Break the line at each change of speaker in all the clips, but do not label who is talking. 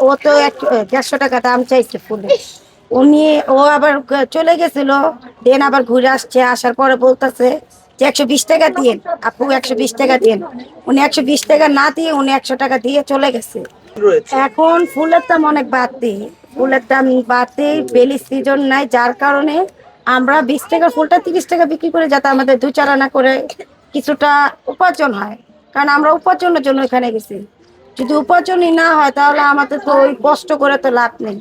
ও তো 150 টাকা দাম চাইছে ফুলে। উনি ও আবার চলে গেছিল, দেন আবার ঘুরে আসছে, আসার পরে বলতেছে যে 120 টাকা দিয়ে আপু, 120 টাকা দিয়ে। উনি 120 টাকা না দিয়ে উনি 100 টাকা দিয়ে চলে গেছে।
রয়েছে।
এখন ফুলের দাম অনেক বাড়তি, ফুলের দাম বাড়তি, বেলি সিজন নাই, যার কারণে আমরা 20 টাকার ফুলটা 30 টাকা বিক্রি করে, যাতে আমাদের দু চার আনা করে কিছুটা উপার্জন হয়। কারণ আমরা উপার্জনের জন্য এখানে গেছি। যদি উপার্জনই না হয় তাহলে আমাদের তো ওই কষ্ট করে তো লাভ নেই।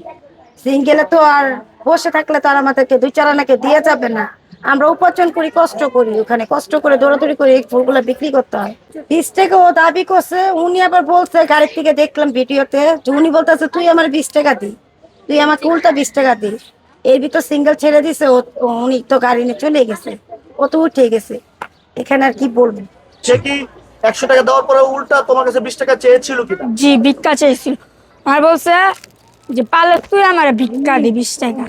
সিঙ্গেলে তো আর বসে থাকলে তো আর আমাদেরকে দুই চার আনাকে দিয়ে যাবে না। আমরা উপার্জন করি, কষ্ট করি, ওখানে কষ্ট করে দৌড়াদৌড়ি করে এই ফুলগুলো বিক্রি করতে হয়। 20 টাকা ও দাবি করছে, উনি আবার বলছে গাড়ির থেকে দেখলাম ভিডিওতে যে উনি বলতেছে তুই আমার 20 টাকা দি, তুই আমাকে উল্টা 20 টাকা দিস। এর ভিতর সিঙ্গেল ছেড়ে দিছে উনি তো গাড়ি নিয়ে চলে গেছে, ও তো উঠে গেছে। এখানে আর কি বলবো।
সে কি 100 টাকা দেওয়ার পরে উল্টা তোমার কাছে 20 টাকা চেয়েছিল কিনা?
জি, ভিক্ষা চাইছিল। আর বলছে যে পালে তুই আমার ভিক্ষা দি 20 টাকা।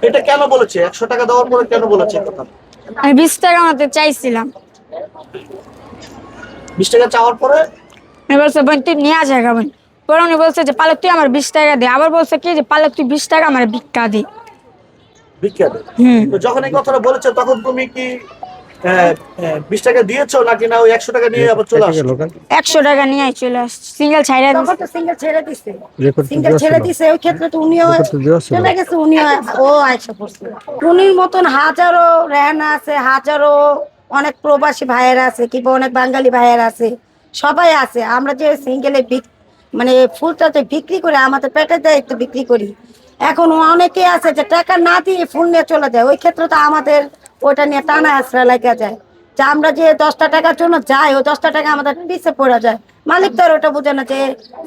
এটা কেন বলেছে? 100 টাকা দেওয়ার পরে কেন বলেছে এই কথা?
আমি 20 টাকা মতো চাইছিলাম।
20 টাকা চাওয়ার পরে
আমি বলছে বোন তুই নিয়ে আসা খাবেন। পরে উনি বলছে যে পালে তুই আমার 20 টাকা দে। আবার বলছে কি যে পালে তুই 20 টাকা আমার ভিক্ষা দি।
ভিক্ষা দেয়।
হুম।
তো যখন এই কথাটা বলেছে তখন তুমি কি 20 টাকা দিয়েছো নাকি না ওই 100 টাকা নিয়ে আবার চলে আসছো?
100 টাকা নিয়ে চলে আসছি, সিঙ্গেল ছাইরা
তখন তো
দিছে।
সিঙ্গেল ছেড়ে দিছে, সিঙ্গেল ছেড়ে দিছে, ওই ক্ষেত্রে তো উনিও চলে গেছে, উনিও ও আয়সা পড়ছে। উনির মতন হাজারো রেহানা আছে, হাজারো অনেক প্রবাসী ভাইয়েরা আছে, কিংবা অনেক বাঙালি ভাইয়েরা আছে, সবাই আছে। আমরা যে সিঙ্গেলে মানে ফুলটাতে বিক্রি করে আমাদের পেটের দায়িত্ব বিক্রি করি। এখন অনেকে আছে যে টাকা না দিয়ে ফুল নিয়ে চলে যায়, ওই ক্ষেত্রে তো আমাদের ওইটা নিয়ে টানা আশ্রয় লেগে যায়। যে আমরা যে 10টা টাকার জন্য যাই, ওই 10টা টাকা আমাদের পিছে পড়ে যায়। মালিক তো আর ওটা বোঝে না যে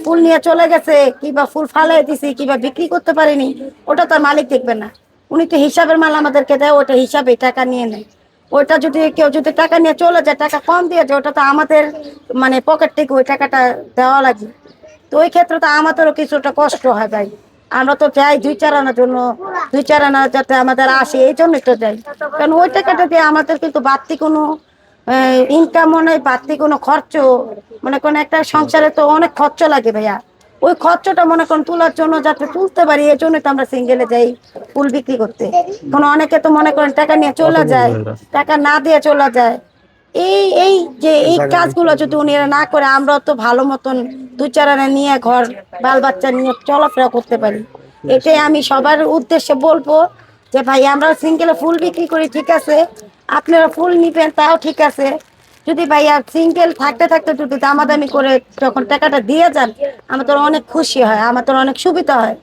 ফুল নিয়ে চলে গেছে, কিংবা ফুল ফালাই দিছি, কিংবা বিক্রি করতে পারিনি, ওটা তো আর মালিক দেখবে না। উনি তো হিসাবের মাল আমাদেরকে দেয়, ওটা হিসাবে টাকা নিয়ে নেয়। ওইটা যদি কেউ যদি টাকা নিয়ে চলে যায়, টাকা কম দিয়ে যায়, ওটা তো আমাদের মানে পকেট থেকে ওই টাকাটা দেওয়া লাগে। তো ওই ক্ষেত্রে তো আমাদেরও কিছুটা কষ্ট হয় ভাই। আমরা তো যাই দুই চার আনার জন্য, দুই চার আনা যাতে আমাদের আসে, এই জন্যই তো যাই। কারণ ওই টাকাটা দিয়ে আমাদের কিন্তু বাড়তি কোনো ইনকাম নেই, বাড়তি কোনো খরচ, মনে করেন একটা সংসারে তো অনেক খরচ লাগে ভাইয়া। ওই খরচটা মনে করেন তোলার জন্য, যাতে তুলতে পারি, এই জন্যই তো আমরা সিঙ্গেলে যাই ফুল বিক্রি করতে। কারণ অনেকে তো মনে করেন টাকা নিয়ে চলে যায়, টাকা না দিয়ে চলে যায়। এই এই যে এই কাজগুলো যদি উনি না করে, আমরা তো ভালো মতন দু চার আনা নিয়ে ঘর বাল বাচ্চা নিয়ে চলাফেরা করতে পারি। এটাই আমি সবার উদ্দেশ্যে বলবো যে ভাই আমরা সিঙ্গেলে ফুল বিক্রি করি, ঠিক আছে, আপনারা ফুল নিবেন তাও ঠিক আছে। যদি ভাইয়া সিঙ্গেল থাকতে থাকতে যদি দামাদামি করে যখন টাকাটা দিয়ে যান, আমাদের অনেক খুশি হয়, আমাদের অনেক সুবিধা হয়।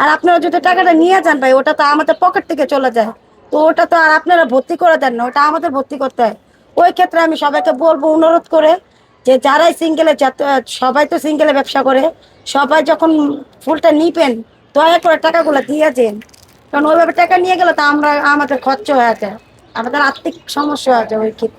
আর আপনারা যদি টাকাটা নিয়ে যান ভাই, ওটা তো আমাদের পকেট থেকে চলে যায়। তো ওটা তো আর আপনারা ভর্তি করে দেন না, ওটা আমাদের ভর্তি করতে হয়। ওই ক্ষেত্রে আমি সবাইকে বলবো অনুরোধ করে যে যারাই সিঙ্গেলে, সবাই তো সিঙ্গেলে ব্যবসা করে, সবাই যখন ফুলটা নিবেন দয়া করে টাকাগুলো দিয়ে যান। কারণ ওইভাবে টাকা নিয়ে গেলে তো আমাদের খরচ হয়ে যায়, আমাদের আর্থিক সমস্যা হয়ে যায় ওই ক্ষেত্রে।